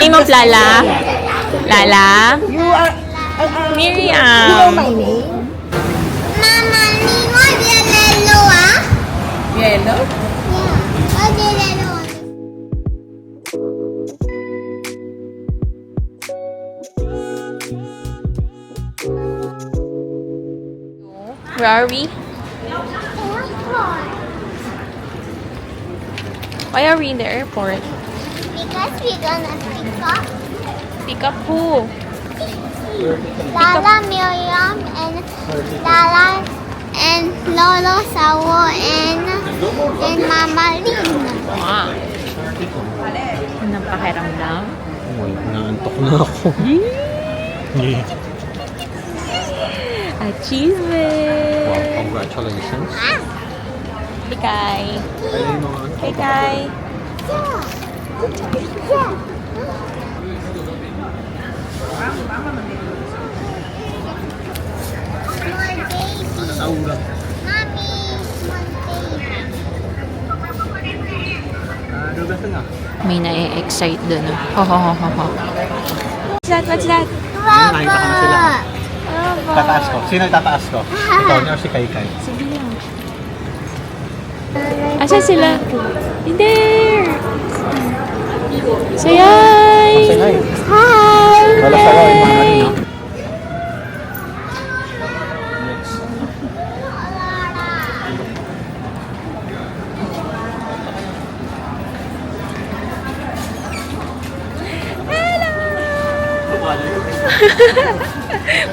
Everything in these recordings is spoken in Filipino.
Name of Lala? Lala? You are Miriam. my name? Mama, Nemo yellow, ah? Yellow? Yeah. Oh, the yellow one. Where are we? Airport. Why are we in the airport? Because we're gonna pick up Pick up who? Lala, Miriam, and Lala, and Lolo, Sawo, and Mama Lin. Ah. Anong pakiramdam? Naantok na ako. Achievement! Wow, congratulations. Hey, Kai. Hey, Kai. Yeah. More baby. Mommy, more baby. May na-excite dun. Ho, ho, ho, ho, ho. What's that? What's that? Nakita ko na sila. Rubber. Tataas ko. Sino yung tataas ko? Ikaw niya o si Kai Kai? Sige lang. Asa sila? In there! Sayay! Say hi. Hi! Wala sa yung mga kanina.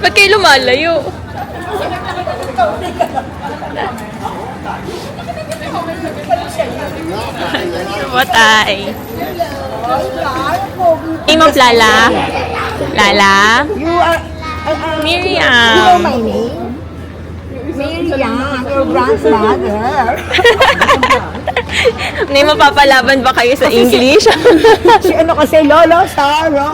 Ba't kayo lumalayo? Matay. Name of Lala? Lala? You are Miriam. my name? Miriam, your grandmother. May mapapalaban ba kayo sa English? Si ano kasi, Lolo Saro.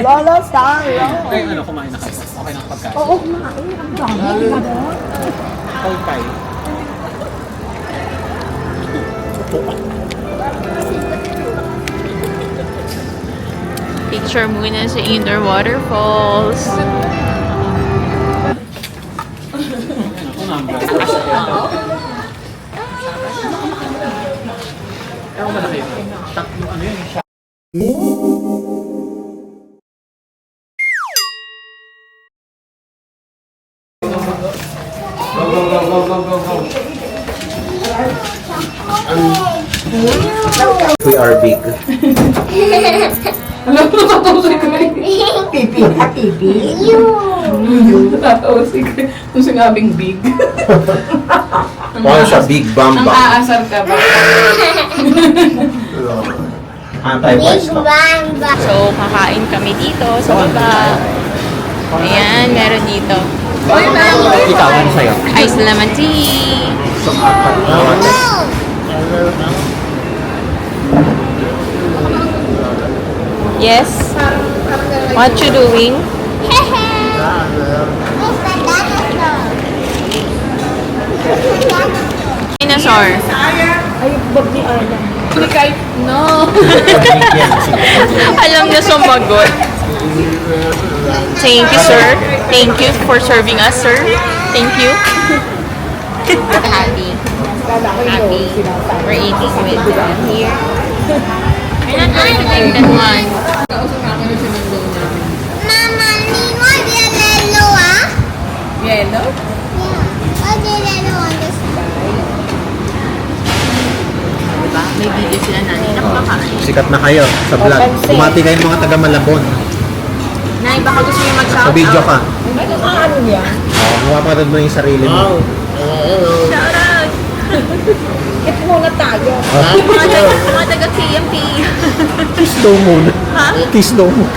Lolo Saro. Ay, ano, kumain na kayo. Okay na ang pagkain. Oo, kumain. Ang dami. Kai Kai. Picture muna sa Indoor Waterfalls. Ako number. Ewan malaki. Tatlong ano yun? We are big. Alam mo, nakatausay ko rin. Pipi na pipi. Nakatausay ko rin. Kung sinabing big. Paano siya big Ang bamba? aasar ka ba? Anti-wise Big no? Bamba. So, kakain kami dito sa baba. Ayan, meron dito. Ikaw, ano sa'yo? Ice lemon tea. Yes? What you doing? Dinosaur. Ay, bag ni Arla. Hindi kahit, no. Alam na sumagot. Thank you, sir. Thank you for serving us, sir. Thank you. Happy. Happy. We're eating with them here. We're not going to take that one. Mama, Nemo yellow, ah? Yellow? Yeah. Oh, the yellow one. This Diba? May video sila nani na kumakain. Sikat na kayo sa vlog. Bumati kayong mga taga Malabon. Nay, baka gusto niyo mag-shout Sa video ka. Ano niya? Mapapanood mo yung sarili mo. Shout out! Ito muna tayo. Mga taga-KMP. Kiss daw muna. Ha? Kiss daw muna.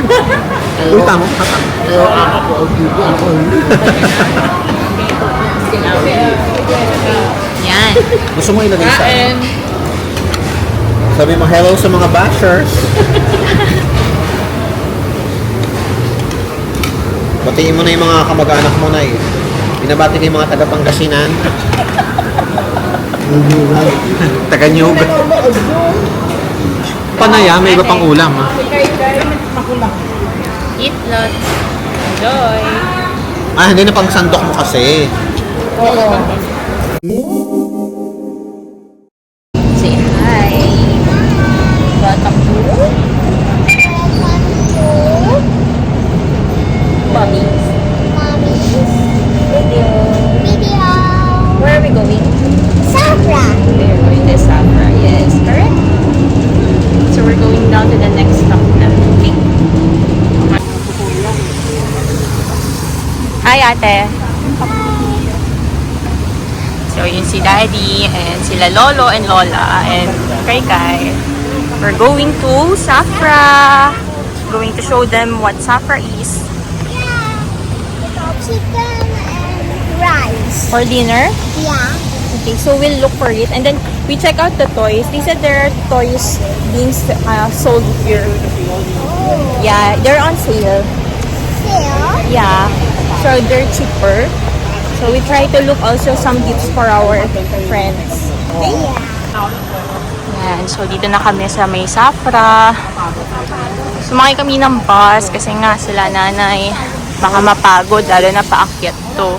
Uy, tama. Tama. Yan. Gusto mo ilagay sa... Sabi mo hello sa mga bashers. Batiin mo na yung mga kamag-anak mo na eh. Binabati ko yung mga taga-Pangasinan. Taga-Nyug. na yan, may iba pang ulam. Ha? Eat lots. Enjoy. Ah, hindi na pang sandok mo kasi. Say hi. Welcome to Mommy's video. Where are we going? Safra. We are going to Safra. Yes, correct. So we're going down to the next stop na. Okay. Hi, ate. So, yun si Daddy and sila Lolo and Lola and Kai. We're going to Safra. Going to show them what Safra is. Chicken and rice. For dinner. Yeah. Okay, so we'll look for it. And then we check out the toys. They said there are toys being sold here. Yeah, they're on sale. Sale. Yeah, so they're cheaper. So we try to look also some gifts for our friends. Okay? Yan, so dito na kami sa may Safra. Sumakay kami ng bus kasi nga sila nanay baka mapagod lalo na paakyat to.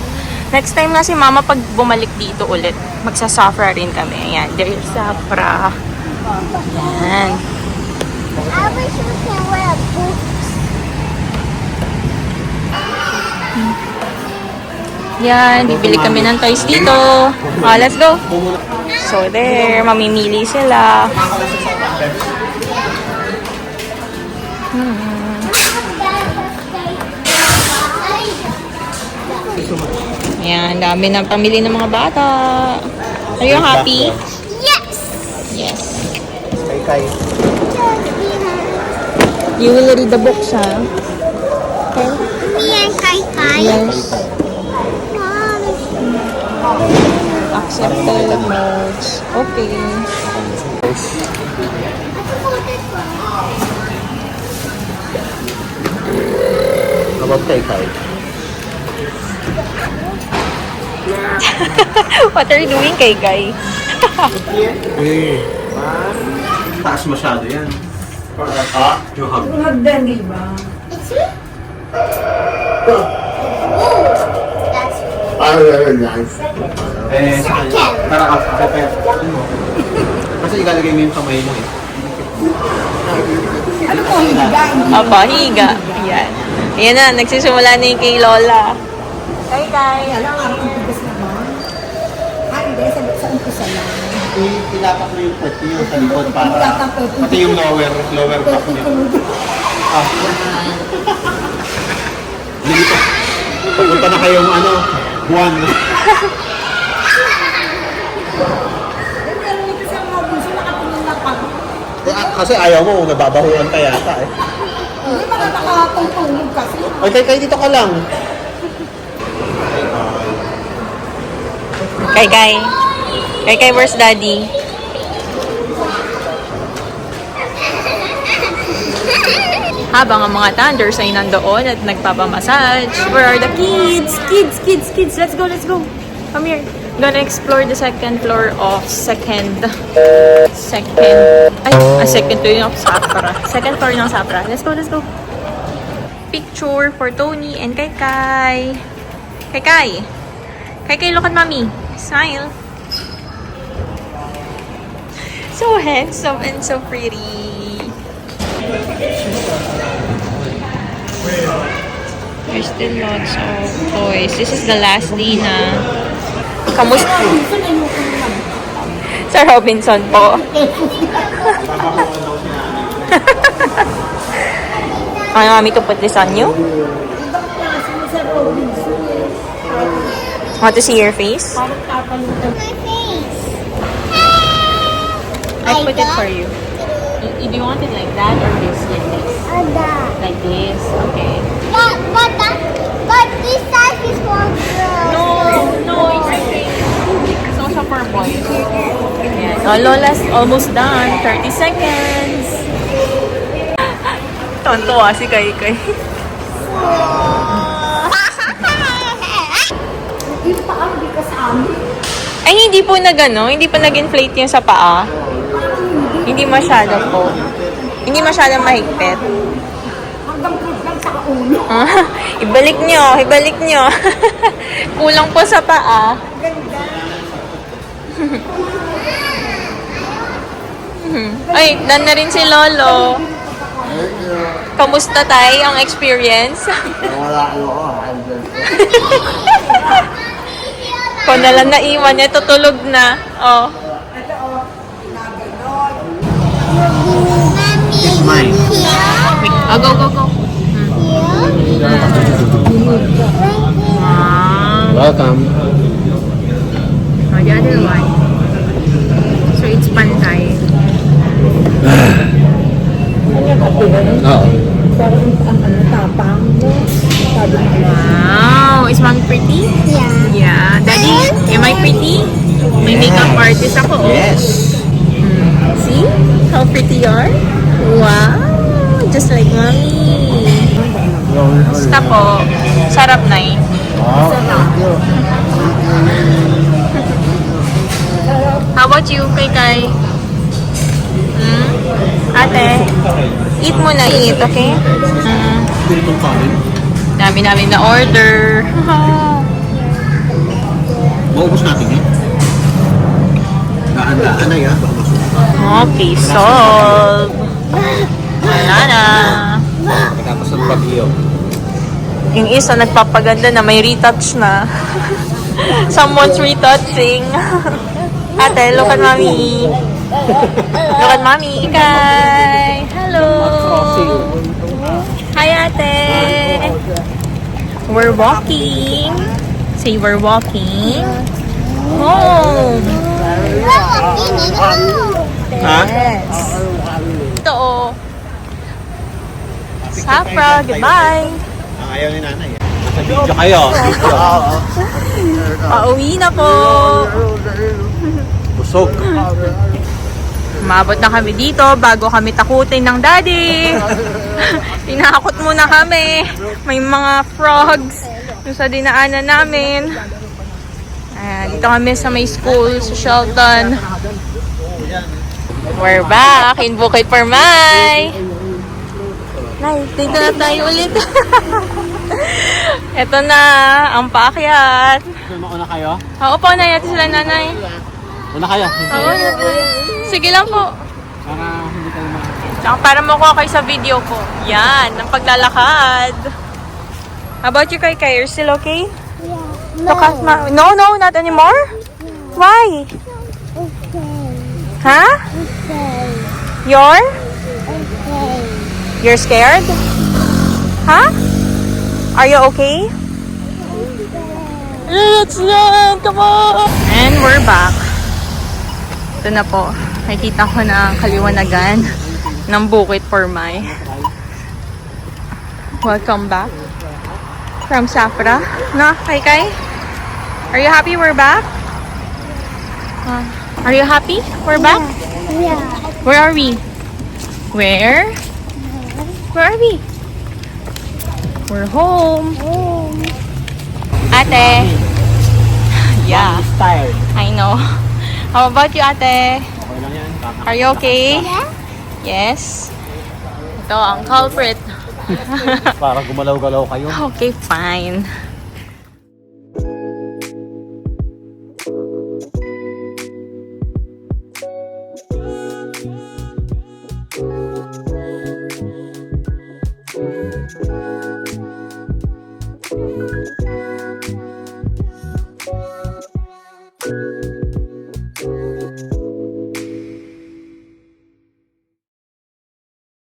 Next time nga si mama pag bumalik dito ulit, magsa-Safra rin kami. Ayan, there's Safra. Ayan. I wish we can wear boots. Yan, bibili kami ng toys dito. Let's go. So there, mamimili sila. Ayan, dami ng pamili ng mga bata. Are you happy? Yes. Yes. Kay. You will read the books, ha? Okay? Me and Kai Kai. Yes. Mom. Accepted modes. Okay. How about kay? What are you doing, Kai? Uy. Taas masyado yan. Ah, yung hug. Hagdan, di ba? It's me. That's Nice. Eh, tara ka, prepare. Kasi ilalagay mo yung kamay mo eh. Ano po, higa? Hindi. Apa, higa. Ayan. Ayan na, nagsisimula na yung kay Lola. Kai. Alam nga, ang tigas naman. Hindi, sa umpisa lang. Ilapak mo yung pet niyo sa likod para pati yung lower back niyo. Ah. Dito. Papunta na kayong buwan. Pero ito sa mga bunso, nakatingin lang pa. Kasi ayaw mo, nababahuan ka yata eh. Hindi ba nakakatungtungog kasi? Ay, kay dito ka lang. Kai, where's Daddy? Habang ang mga thunders ay nandoon at nagpapamassage. Where are the kids? Kids! Let's go! Come here. Gonna explore the second floor of second floor ng Safra. Second floor ng Safra. Let's go. Picture for Tony and Kai. Kai, look at mommy. Smile. So handsome and so pretty. There's still lots of toys. This is the last day na. Kamusta? Sa Robinson po. Want mommy to put this on you? Want to see your face? my face. I put it for you. Do you want it like that or this? Like this? Like this? Okay. But this size is for girls. No, it's okay. It's also for boys. Ayan. Oh, Lola's almost done. 30 seconds. Tontuwa si Kai. Yung paa, hindi ka sa amin. Ay, hindi po hindi pa nag-inflate yung sa paa. Hindi masyado po. Hindi masyadong mahigpit. Hanggang lang sa ulo. Ibalik nyo. Kulang po sa paa. Ay, done na rin si Lolo. Kamusta tayo ang experience? Wala ako. Kung na lang naiwan niya, tutulog na. Oh. It's mine. Oh, go. Wow. Welcome. Oh, the other one. So, it's pantay. Oo. Parang ang tapang mo. Sabi mo, Wow! Is Mommy pretty? Yeah. Yeah. Daddy, am I pretty? May makeup artist ako. Oh. Yes. See? How pretty you are? Wow! Just like Mommy. Basta po. Sarap na eh. Wow. How about you, Kai? Ate, eat mo na eat, okay? Pilipong kanin. Dami namin na order. Maubos natin yun. Daan-daan na yan. Baka masuha. Okay, solve. Wala na. Tapos ng bagyo. Yung isa nagpapaganda na may retouch na. Someone's retouching. Ate, look at Mommy. Look at Mommy. Ikay. Hello. Hi, Ate. We're walking. Say we're walking. Home. Ha? Yes. Ito oh. Safra, goodbye. Ayaw ni nanay. Nasa video kayo. Video. Pauwi na po. Busog. Umabot na kami dito bago kami takutin ng daddy. Tinakot muna kami. May mga frogs yung sa dinaanan namin. Ayan, dito kami sa may school sa Shelton. We're back in Bukid Permay. Nay, dito na tayo ulit. Ito na, ang paakyat. Mauna kayo? Oo po, nay. Ito sila nanay. Una kayo. Oo, sige lang po. Para hindi kayo Tsaka para makuha kayo sa video ko. Yan, ang paglalakad. How about you, Kai? You're still okay? Yeah. No, not anymore? Why? Okay. Huh? Okay. You're? Okay. You're scared? Huh? Are you okay? Let's run! Come on! And we're back. Ito na po. Nakikita ko na ang kaliwanagan ng Bukid Permay. Welcome back from Safra. No, Kai? Are you happy we're back? Are you happy we're back? Yeah. Where are we? Where? Where are we? We're home. Ate. Yeah, Tired. I know. How about you, ate? Okay lang yan. Are you okay? Yes. Ito ang culprit. Para gumalaw-galaw kayo. Okay, fine.